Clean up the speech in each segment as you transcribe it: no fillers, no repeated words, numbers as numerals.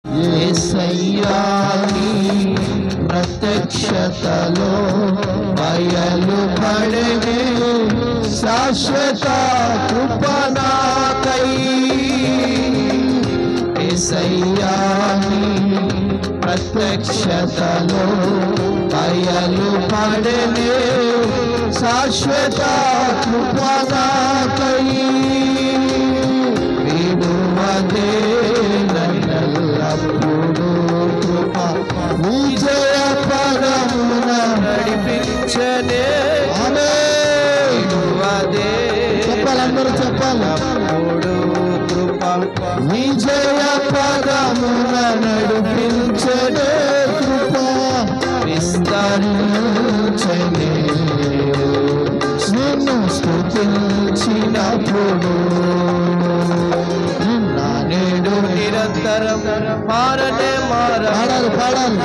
యేసయ్యా నీ ప్రత్యక్షతలో బయలుపడెనే శాశ్వత కృప నాకై. యేసయ్యా నీ ప్రత్యక్షతలో బయలుపడెనే శాశ్వత కృప నాకై. విడువదే నన్నెల్లప్పుడూ కృప విజయ పదమున నడిపించనే. విడువదే చెప్పాలందరూ చెప్పాలి. అప్పుడు కృప విజయ పదమున నడిపించనే. కృప విస్తరించనే నిన్ను స్తుతించినప్పుడు. నేడు నిరంతరం మారనే మారాలి పాడాలి.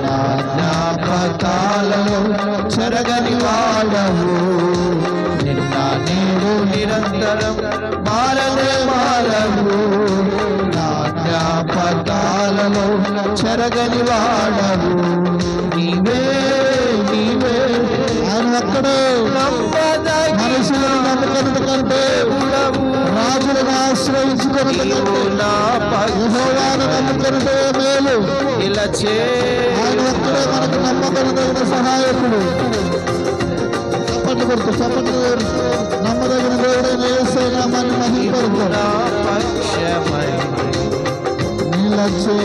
నా జ్ఞాపకాలలో చెరగని వాడవు. నిన్న నేడు నిరంతరం మారనే మారవు. నా జ్ఞాపకాలలో చెరగని వాడవు. నీవే నీవే ఆయన ఒక్కడే. మనుషులను నమ్ముకున్నట్టు కంటే రాజులను ఆశ్రయించుకున్నట్టు యెహోవాను నమ్ముకున్నట్టే మేలు. ఇలా ఆయన ఒక్కడే మనకు నమ్మకమైన సహాయకుడు. చప్పట్లు కొడుతూ నమ్మదగిన దేవుడైన యేసయ్య నామాన్ని మహిమపరుద్దాం. నిలచే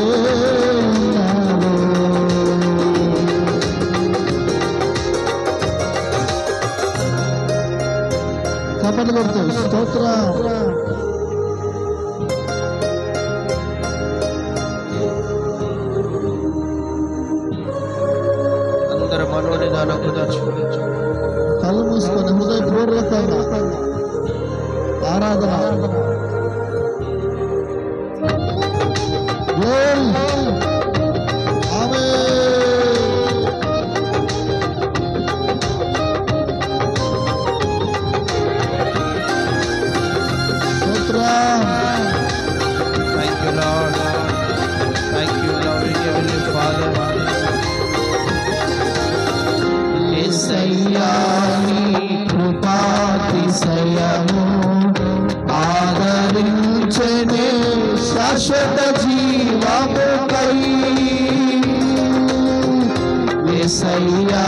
చప్పట్లు కొడుతూ స్తోత్రం. అందరూ మనోనిదానంకు దాచుకోవచ్చు. కళ్ళు మూసుకొని హృదయపూర్వకంగా ఆరాధన. యేసయ్యా నీ కృపాతిశయము ఆదరించెనే శాశ్వత జీవముకై. యేసయ్యా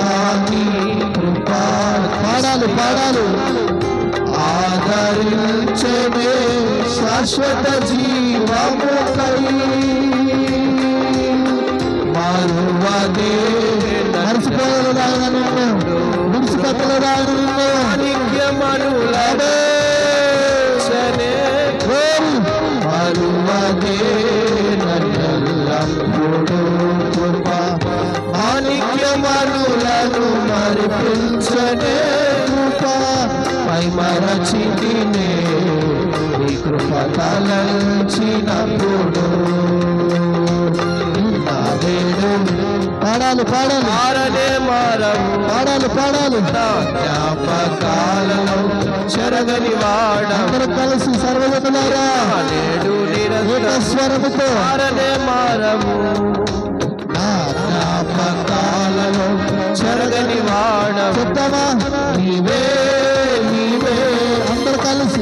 నీ కృపా పాడాలి ఆదరించెనే శాశ్వత జీవముకై. మరువదే మరిచిపోలేదు ఆయన నిన్ను, విడిచిపెట్టలేదు ఆయన నిన్ను. మరువదే నన్నెల్లప్పుడూ కృప మాణిక్యమనులను మరిపించనే. కృప పై మరచితినే ఈ కృప తలంచినప్పుడు. పాడాలి మారనే మారవు. పాడాలి జ్ఞాపకాలలో చెరగని వాడవు. కలిసి సర్వజనులారా నేడు స్వరముతో మారనే మారవు. నా జ్ఞాపకాలలో చెరగని వాడవు. చెప్తామా? నీవే నీవే అందరూ కలిసి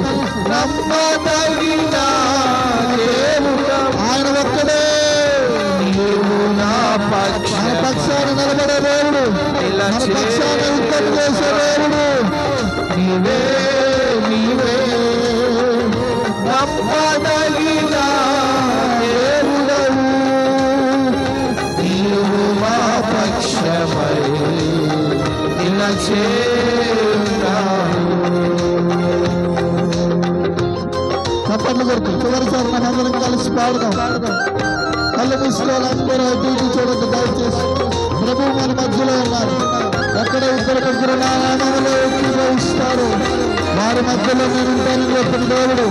నమ్మదగిన దేవుడా ఆయన ఒక్కడే. మన పక్షాన్ని నిలబడే దేవుడు, మన పక్షాన్ని యుద్ధం చేసే దేవుడు. నీవే నీవే నమ్మదగిన దేవుడవు. నీవు మా పక్షమై నిలచేయున్నావు. చప్పట్లు కొడుతూ చివరిసారి మనందరం కలిసి పాడదాం. కళ్ళు మూసుకోవాలి. అందరూ డ్యూటీ చూడద్దు దయచేసి. ప్రభు మన మధ్యలో ఉన్నారు. ఎక్కడ ఇద్దరు ముగ్గురు నా నామములో ఏకీభవిస్తారు వారి మధ్యలో నేను ఉంటానని చెప్పిన దేవుడు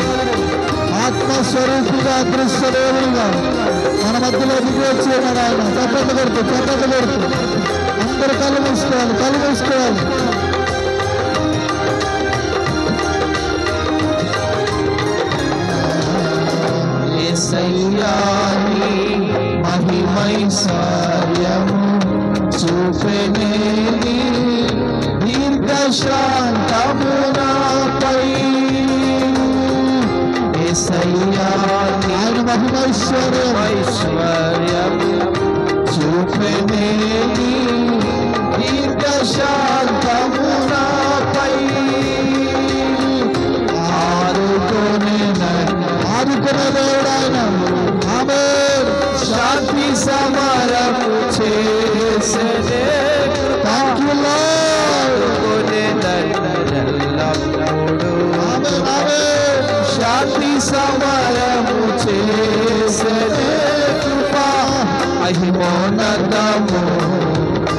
ఆత్మస్వరూపిగా అదృశ్య దేవుడుగా మన మధ్యలో దిగి వచ్చి ఉన్నాడు ఆయన. చప్పట్లు కొడుతూ అందరూ కళ్ళు మూసుకోవాలి. యేసయ్యా నీ ఐశ్వర్యము చూపెనే దీర్ఘశాంతము నాపై యేసయ్యా ఆయన మహిమైశ్వర్యము చూపెనే దీర్ఘశాంతము నాపై ఆదుకునే దేవుడు ఆయన. ఆమేన్. శాంతి సమరము చేసే థాంక్ యూ లార్డ్. ఆమేన్ ఆమేన్. శాంతి సమరము చేసే కృపా మహిమోన్నతము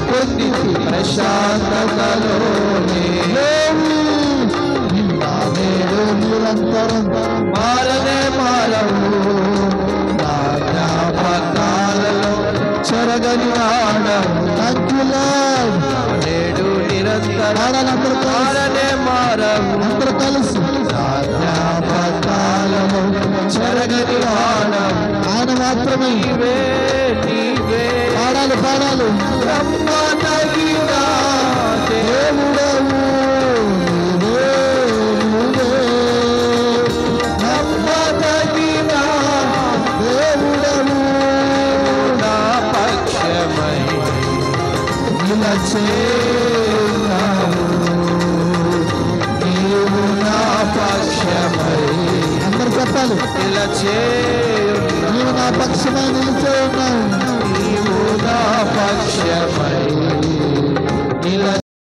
పొంది ప్రశాంతతలోనే నిరంతరం మారనే మారవు నా జ్ఞాపకాలలో చెరగని వాడవు. Thank you lord. నేడు నిరంతరం మారనే మారవు అందరూ కలిసి నా జ్ఞాపకాలలో చెరగని వాడవు. ఆయన మాత్రమే నీవే పాడాలి పాడాలి. నమ్మదగిన దేవుడవు నీవు నా పక్షమై అందరు చెప్పాలి. నీవు నా పక్షమై నిలిచే ఉన్నావు. నీవు నా పక్షమై నిలిచే